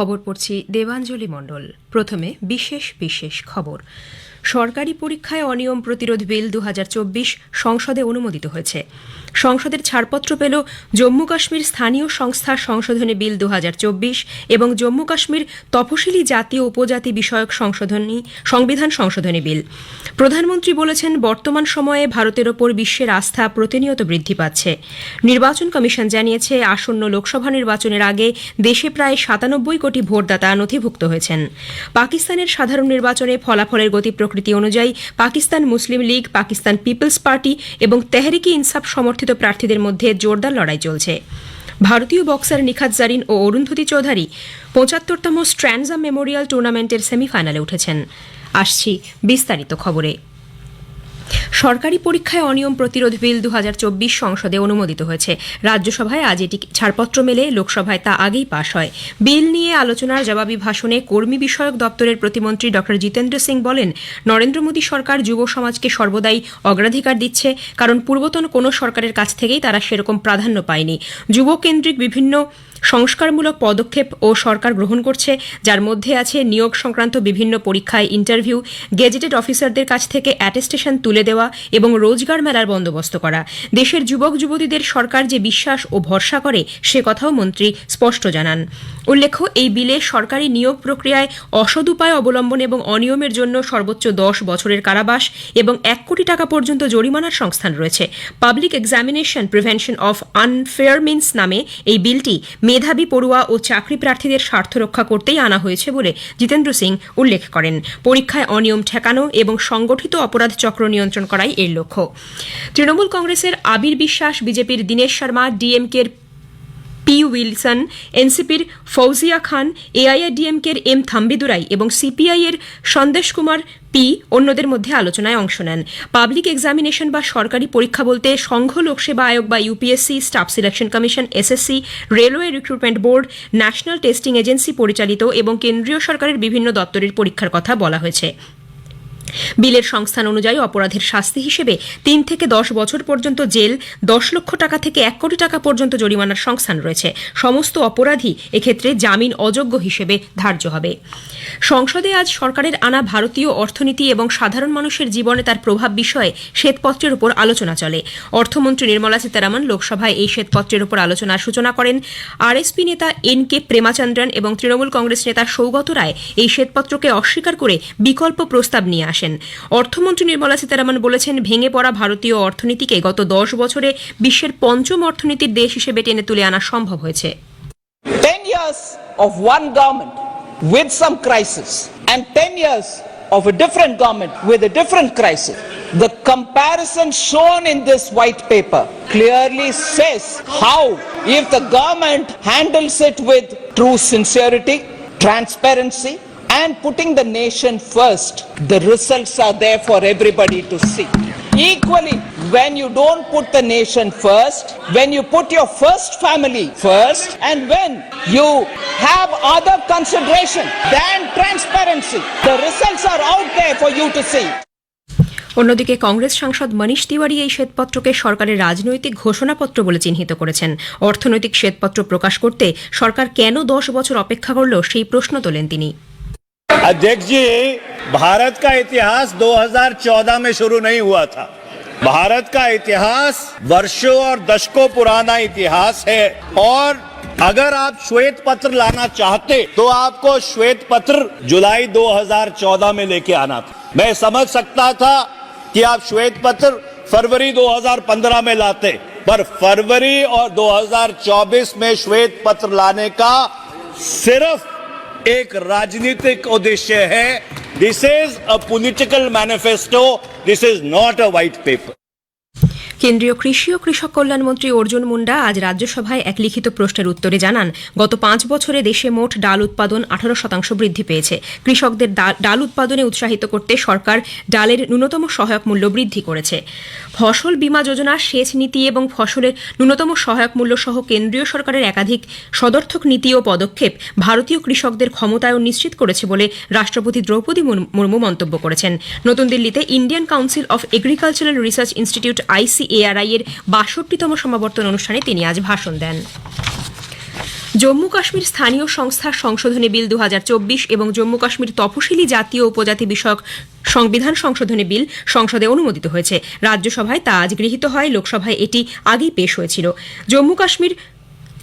খবর পড়ছি দেবাঞ্জলি মণ্ডল। প্রথমে বিশেষ বিশেষ খবর। সরকারি পরীক্ষায় অনিয়ম প্রতিরোধ বিল ২০২৪ সংসদে অনুমোদিত হয়েছে। সংসদের ছাড়পত্র পেল জম্মু কাশ্মীর স্থানীয় সংস্থা সংশোধনী বিল ২০২৪ এবং জম্মু কাশ্মীর তফসিলি জাতি ও উপজাতি বিষয়ক সংবিধান সংশোধনী বিল। প্রধানমন্ত্রী বলেছেন, বর্তমান সময়ে ভারতের ওপর বিশ্বের আস্থা প্রতিনিয়ত বৃদ্ধি পাচ্ছে। নির্বাচন কমিশন জানিয়েছে, আসন্ন লোকসভা নির্বাচনের আগে দেশে প্রায় ৯৭ কোটি ভোটদাতা নথিভুক্ত হয়েছেন। পাকিস্তানের সাধারণ নির্বাচনে ফলাফলের গতি প্রকৃতি অনুযায়ী পাকিস্তান মুসলিম লীগ, পাকিস্তান পিপলস পার্টি এবং তেহরিকি ইনসাফ সমর্থিত প্রার্থীদের মধ্যে জোরদার লড়াই চলছে। ভারতীয় বক্সার নিখাত জারিন ও অরুন্ধতী চৌধুরী ৭৫তম স্ট্র্যান্ডজা মেমোরিয়াল টুর্নামেন্টের সেমিফাইনালে উঠেছেন। আসছি বিস্তারিত খবরে। সরকারি পরীক্ষায় অনিয়ম প্রতিরোধ বিল ২০২৪ সংসদে অনুমোদিত হয়েছে। রাজ্যসভায় আজ এটি ছাড়পত্র মেলে, লোকসভায় তা আগেই পাশ হয়। বিল নিয়ে আলোচনার জবাবি ভাষণে কর্মী বিষয়ক দপ্তরের প্রতিমন্ত্রী ড জিতেন্দ্র সিং বলেন, নরেন্দ্র মোদী সরকার যুব সমাজকে সর্বদাই অগ্রাধিকার দিচ্ছে, কারণ পূর্বতন কোনো সরকারের কাছ থেকেই তারা সেরকম প্রাধান্য পায়নি। যুবকেন্দ্রিক বিভিন্ন সংস্কারমূলক পদক্ষেপ ও সরকার গ্রহণ করছে, যার মধ্যে আছে নিয়োগ সংক্রান্ত বিভিন্ন পরীক্ষায় ইন্টারভিউ, গেজেটেড অফিসারদের কাছ থেকে অ্যাটেস্টেশন তুলে দেওয়া এবং রোজগার মেলার বন্দোবস্ত করা। দেশের যুবক যুবতীদের সরকার যে বিশ্বাস ও ভরসা করে, সে কথাও মন্ত্রী স্পষ্ট জানান। উল্লেখ্য, এই বিলে সরকারি নিয়োগ প্রক্রিয়ায় অসৎ উপায় অবলম্বন এবং অনিয়মের জন্য সর্বোচ্চ ১০ বছরের কারাবাস এবং ১ কোটি টাকা পর্যন্ত জরিমানার সংস্থান রয়েছে। Public examination prevention of unfair means নামে এই বিলটি মেধাবী পড়ুয়া ও চাকরি প্রার্থীদের স্বার্থ রক্ষা করতেই আনা হয়েছে বলে জিতেন্দ্র সিং উল্লেখ করেন। পরীক্ষায় অনিয়ম ঠেকানো এবং সংগঠিত অপরাধ চক্র নিয়ন্ত্রণ করাই এর লক্ষ্য। তৃণমূল কংগ্রেসের আবির বিশ্বাস, বিজেপির দীনেশ শর্মা, ডিএমকের পি উইলসন, এনসিপির ফৌজিয়া খান, এআইএডিএমকের এম থাম্বিদুরাই এবং সিপিআই এর সন্দেশ কুমার পি অন্যদের মধ্যে আলোচনায় অংশ নেন। পাবলিক এক্সামিনেশন বা সরকারি পরীক্ষা বলতে সংঘ লোকসেবা আয়োগ বা UPSC, staff selection commission SSC, railway recruitment board, national testing agency পরিচালিত এবং কেন্দ্রীয় সরকারের বিভিন্ন দপ্তরের পরীক্ষার কথা বলা হয়েছে। বিলের সংস্থান অনুযায়ী অপরাধের শাস্তি হিসেবে ৩ থেকে ১০ বছর পর্যন্ত জেল, ১০ লক্ষ টাকা থেকে ১ কোটি টাকা পর্যন্ত জরিমানার সংস্থান রয়েছে। সমস্ত অপরাধী এক্ষেত্রে জামিন অযোগ্য হিসেবে ধার্য হবে। সংসদে আজ সরকারের আনা ভারতীয় অর্থনীতি এবং সাধারণ মানুষের জীবনে তার প্রভাব বিষয়ে শ্বেতপত্রের উপর আলোচনা চলে। অর্থমন্ত্রী নির্মলা সীতারামন লোকসভায় এই শ্বেতপত্রের উপর আলোচনার সূচনা করেন। আরএসপি নেতা এন.কে প্রেমাচন্দ্রন এবং তৃণমূল কংগ্রেস নেতা সৌগত রায় এই শ্বেতপত্রকে অস্বীকার করে বিকল্প প্রস্তাব নিয়ে আসেন। অর্থমন্ত্রী নির্মলা সীতারামন বলেছেন, ভেঙে পড়া ভারতীয় অর্থনীতিকে গত ১০ বছরে বিশ্বের পঞ্চম অর্থনীতির দেশ হিসেবে টেনে তুলে আনা সম্ভব হয়েছে। 10 years of one government with some crisis and 10 years of a different government with a different crisis. The comparison shown in this white paper clearly says how, if the government handles it with true sincerity, transparency, and putting the nation first, the results are there for everybody to see. Equally, when you don't put the nation first, when you put your first family first, and when you have other consideration than transparency, the results are out there for you to see. অন্যদিকে কংগ্রেস সাংসদ মনীষ তিওয়ারি এই শ্বেতপত্রকে সরকারের রাজনৈতিক ঘোষণাপত্র বলে চিহ্নিত করেছেন। অর্থনৈতিক শ্বেতপত্র প্রকাশ করতে সরকার কেন ১০ বছর অপেক্ষা করল, সেই প্রশ্ন তোলেন তিনি। अध्यक्ष जी, भारत का इतिहास 2014 में शुरू नहीं हुआ था। भारत का इतिहास वर्षों और दशकों पुराना इतिहास है, और अगर आप श्वेत पत्र लाना चाहते तो आपको श्वेत पत्र जुलाई 2014 में लेके आना था। मैं समझ सकता था कि आप श्वेत पत्र फरवरी 2015 में लाते, पर फरवरी और 2024 में श्वेत पत्र लाने का सिर्फ एक राजनीतिक उद्देश्य है। This is a political manifesto, this is not a white paper. কেন্দ্রীয় কৃষি ও কৃষক কল্যাণ মন্ত্রী অর্জুন মুন্ডা আজ রাজ্যসভায় এক লিখিত প্রশ্নের উত্তরে জানান, গত ৫ বছরে দেশে মোট ডাল উৎপাদন 18% বৃদ্ধি পেয়েছে। কৃষকদের ডাল উৎপাদনে উৎসাহিত করতে সরকার ডালের ন্যূনতম সহায়ক মূল্য বৃদ্ধি করেছে। ফসল বীমা যোজনা, সেচ নীতি এবং ফসলের ন্যূনতম সহায়ক মূল্য সহ কেন্দ্রীয় সরকারের একাধিক সদর্থক নীতি ও পদক্ষেপ ভারতীয় কৃষকদের ক্ষমতায়ন নিশ্চিত করেছে বলে রাষ্ট্রপতি দ্রৌপদী মুর্মু মন্তব্য করেছেন। নতুন দিল্লিতে Indian council of agricultural research institute ICARI এর ৬২তম সমাবর্তন অনুষ্ঠানে তিনি আজ ভাষণ দেন। জম্মু কাশ্মীর স্থানীয় সংস্থার সংশোধনী বিল 2024 এবং জম্মু কাশ্মীর তফসিলি জাতি ও উপজাতি বিষয়ক সংবিধান সংশোধনী বিল সংসদে অনুমোদিত হয়েছে। রাজ্যসভায় তা আজ গৃহীত হয়। লোকসভায় এটি আগেই পেশ হয়েছিল।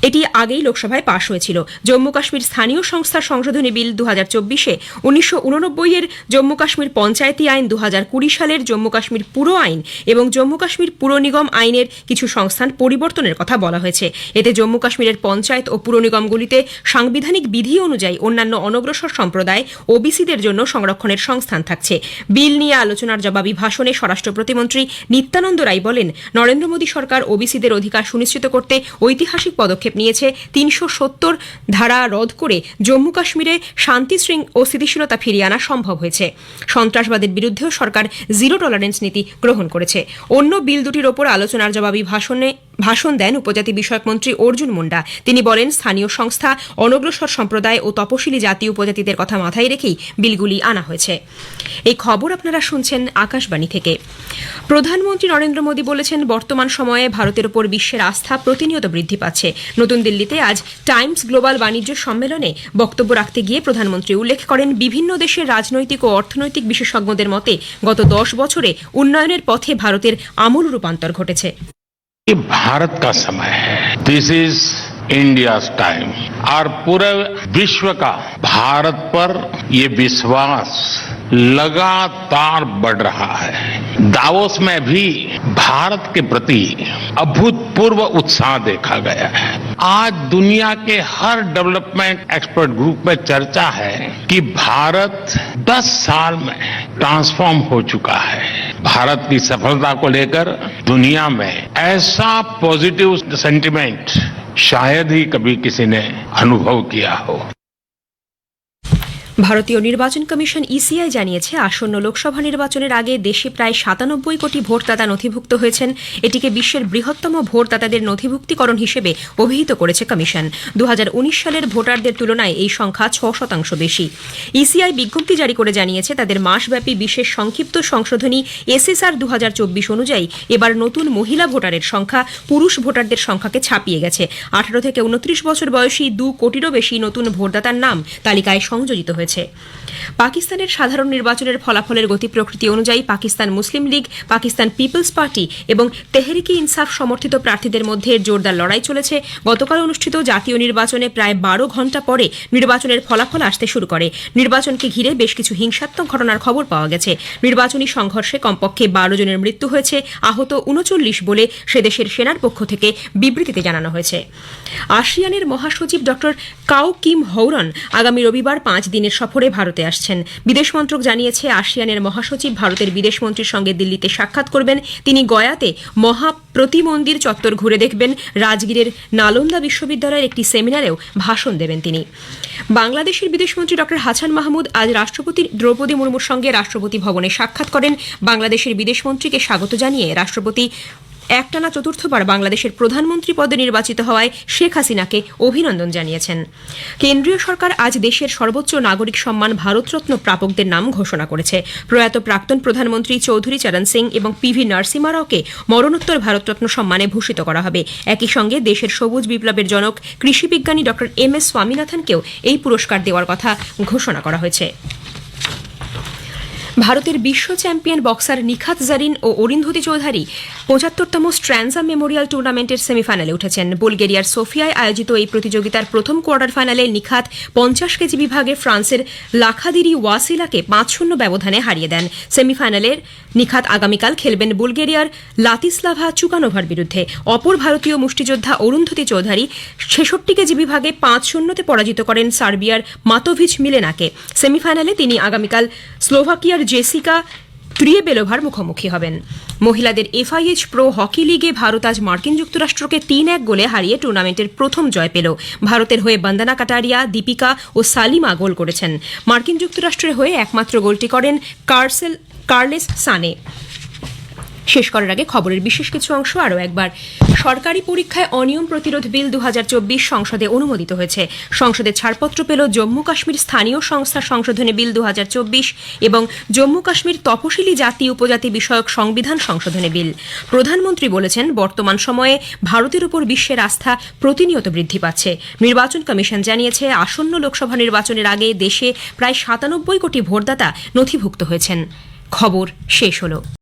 এটি আগেই লোকসভায় পাশ হয়েছিল। জম্মু কাশ্মীর স্থানীয় সংস্থার সংশোধনী বিল 2024-এ 1989-এর জম্মু কাশ্মীর পঞ্চায়েতি আইন, 2020 সালের জম্মু কাশ্মীর পুর আইন এবং জম্মু কাশ্মীর পুর নিগম আইনের কিছু সংস্থান পরিবর্তনের কথা বলা হয়েছে। এতে জম্মু কাশ্মীরের পঞ্চায়েত ও পুর নিগমগুলিতে সাংবিধানিক বিধি অনুযায়ী অন্যান্য অনগ্রসর সম্প্রদায় ওবিসিদের জন্য সংরক্ষণের সংস্থান থাকছে। বিল নিয়ে আলোচনার জবাবি ভাষণে স্বরাষ্ট্র প্রতিমন্ত্রী নিত্যানন্দ রায় বলেন, নরেন্দ্র মোদী সরকার ওবিসিদের অধিকার সুনিশ্চিত করতে ঐতিহাসিক পদক্ষেপ নিয়েছে। 370 ধারা রদ করে জম্মু কাশ্মীরে শান্তি ও স্থিতিশীলতা ফিরিয়ে আনা সম্ভব হয়েছে। সন্ত্রাসবাদের বিরুদ্ধেও সরকার জিরো টলারেন্স নীতি গ্রহণ করেছে। অন্য বিল দুটির ওপর আলোচনার জবাবি ভাষণ দেন উপজাতি বিষয়ক মন্ত্রী অর্জুন মুন্ডা। তিনি বলেন, স্থানীয় সংস্থা, অনগ্রসর সম্প্রদায় ও তপশিলি জাতি উপজাতিদের কথা মাথায় রেখেই বিলগুলি আনা হয়েছে। এই খবর আপনারা শুনছেন আকাশবাণী থেকে। প্রধানমন্ত্রী নরেন্দ্র মোদী বলেছেন, বর্তমান সময়ে ভারতের উপর বিশ্বের আস্থা প্রতিনিয়ত বৃদ্ধি পাচ্ছে। নতুন দিল্লিতে আজ টাইমস গ্লোবাল বাণিজ্য সম্মেলনে বক্তব্য রাখতে গিয়ে প্রধানমন্ত্রী উল্লেখ করেন, বিভিন্ন দেশের রাজনৈতিক ও অর্থনৈতিক বিশেষজ্ঞদের মতে গত 10 বছরে উন্নয়নের পথে ভারতের আমূল রূপান্তর ঘটেছে। ये भारत का समय है। दिस इज इंडियाज टाइम और पूरे विश्व का भारत पर ये विश्वास लगातार बढ़ रहा है। दावोस में भी भारत के प्रति अभूतपूर्व उत्साह देखा गया है। आज दुनिया के हर डेवलपमेंट एक्सपर्ट ग्रुप में चर्चा है कि भारत 10 साल में ट्रांसफॉर्म हो चुका है। भारत की सफलता को लेकर दुनिया में ऐसा पॉजिटिव सेंटिमेंट शायद ही कभी किसी ने अनुभव किया हो। ভারতীয় নির্বাচন কমিশন ইসিআই জানিয়েছে, আসন্ন লোকসভা নির্বাচনের আগে দেশে প্রায় 97 কোটি ভোটদাতা নথিভুক্ত হয়েছেন। এটিকে বিশ্বের বৃহত্তম ভোটদাতাদের নথিভুক্তিকরণ হিসেবে অভিহিত করেছে কমিশন। 2019 সালের ভোটারদের তুলনায় এই সংখ্যা 6% বেশি। ইসিআই বিজ্ঞপ্তি জারি করে জানিয়েছে, তাদের মাসব্যাপী বিশেষ সংক্ষিপ্ত সংশোধনী এসএসআর 2024 অনুযায়ী এবার নতুন মহিলা ভোটারের সংখ্যা পুরুষ ভোটারদের সংখ্যাকে ছাপিয়ে গেছে। 18 থেকে 29 বছর বয়সী 2 কোটিরও বেশি নতুন ভোটদাতার নাম তালিকায় সংযোজিত হয়েছে। পাকিস্তানের সাধারণ নির্বাচনের ফলাফলের গতি প্রকৃতি অনুযায়ী পাকিস্তান মুসলিম লীগ, পাকিস্তান পিপলস পার্টি এবং তেহরিকে ইনসাফ সমর্থিত প্রার্থীদের মধ্যে জোরদার লড়াই চলেছে। গতকাল অনুষ্ঠিত জাতীয় নির্বাচনে প্রায় 12 ঘণ্টা পরে নির্বাচনের ফলাফল আসতে শুরু করে। নির্বাচনকে ঘিরে বেশ কিছু হিংসাত্মক ঘটনার খবর পাওয়া গেছে। নির্বাচনী সংঘর্ষে কমপক্ষে 12 জনের মৃত্যু হয়েছে, আহত 39 বলে সে দেশের সেনার পক্ষ থেকে বিবৃতিতে জানানো হয়েছে। আসিয়ানের মহাসচিব ড কাও কিম হৌরন আগামী রবিবার 5 দিনের সফরে ভারতে আসছেন। বিদেশ মন্ত্রক জানিয়েছে, আসিয়ানের মহাসচিব ভারতের বিদেশমন্ত্রীর সঙ্গে দিল্লিতে সাক্ষাৎ করবেন। তিনি গয়াতে মহাপ্রতিমন্দির চত্বর ঘুরে দেখবেন। রাজগীরের নালন্দা বিশ্ববিদ্যালয়ের একটি সেমিনারেও ভাষণ দেবেন তিনি। বাংলাদেশের বিদেশমন্ত্রী ড হাসান মাহমুদ আজ রাষ্ট্রপতি দ্রৌপদী মুর্মুর সঙ্গে রাষ্ট্রপতি ভবনে সাক্ষাৎ করেন। বাংলাদেশের বিদেশমন্ত্রীকে স্বাগত জানিয়ে রাষ্ট্রপতি একটানা চতুর্থবার বাংলাদেশের প্রধানমন্ত্রী পদে নির্বাচিত হওয়ায় শেখ হাসিনাকে অভিনন্দন জানিয়েছেন। কেন্দ্রীয় সরকার আজ দেশের সর্বোচ্চ নাগরিক সম্মান ভারতরত্ন প্রাপকদের নাম ঘোষণা করেছে। প্রয়াত প্রাক্তন প্রধানমন্ত্রী চৌধুরী চরণ সিং এবং পিভি নরসিমহা রাওকে মরণোত্তর ভারতরত্ন সম্মানে ভূষিত করা হবে। একই সঙ্গে দেশের সবুজ বিপ্লবের জনক কৃষি বিজ্ঞানী ড এম.এস. স্বামীনাথনকেও এই পুরস্কার দেওয়ার কথা ঘোষণা করা হয়েছে। ভারতের বিশ্ব চ্যাম্পিয়ন বক্সার নিখাত জারিন ও অরিন্ধতী চৌধুরী 75তম স্ট্র্যান্ডজা মেমোরিয়াল টুর্নামেন্টের সেমিফাইনালে উঠেছেন। বুলগেরিয়ার সোফিয়ায় আয়োজিত এই প্রতিযোগিতার প্রথম কোয়ার্টার ফাইনালে নিখাত 50 কেজি বিভাগে ফ্রান্সের লাখাদিরি ওয়াসিলাকে 5-0 ব্যবধানে হারিয়ে দেন। সেমিফাইনালের নিখাত আগামীকাল খেলবেন বুলগেরিয়ার লাতিস্লাভা চুকানোভার বিরুদ্ধে। অপর ভারতীয় মুষ্টিযোদ্ধা অরুন্ধতী চৌধুরী 66 কেজি বিভাগে 5-0 পরাজিত করেন সার্বিয়ার মাতোভিচ মিলেনাকে। সেমিফাইনালে তিনি আগামীকাল স্লোভাকিয়ার জেসিকা ত্রিয়েবেলোভার মুখোমুখি হবেন। মহিলাদের এফআইএইচ প্রো হকি লিগে ভারত আজ মার্কিন যুক্তরাষ্ট্রকে 3-1 গোলে হারিয়ে টুর্নামেন্টের প্রথম জয় পেল। ভারতের হয়ে বন্দনা কাটারিয়া, দীপিকা ও সালিমা গোল করেছেন। মার্কিন যুক্তরাষ্ট্রের হয়ে একমাত্র গোলটি করেন কার্লেস সানে। শেষ করার আগে খবরের বিশেষ কিছু অংশ আরও একবার। সরকারি পরীক্ষায় অনিয়ম প্রতিরোধ বিল 2024 সংসদে অনুমোদিত হয়েছে। সংসদে ছাড়পত্র পেল জম্মু কাশ্মীর স্থানীয় সংস্থা সংশোধনী বিল 2024 এবং জম্মু কাশ্মীর তপশিলি জাতি উপজাতি বিষয়ক সংবিধান সংশোধনী বিল। প্রধানমন্ত্রী বলেছেন, বর্তমান সময়ে ভারতের উপর বিশ্বের আস্থা প্রতিনিয়ত বৃদ্ধি পাচ্ছে। নির্বাচন কমিশন জানিয়েছে, আসন্ন লোকসভা নির্বাচনের আগে দেশে প্রায় 97 কোটি ভোটদাতা নথিভুক্ত হয়েছেন। খবর শেষ হলো।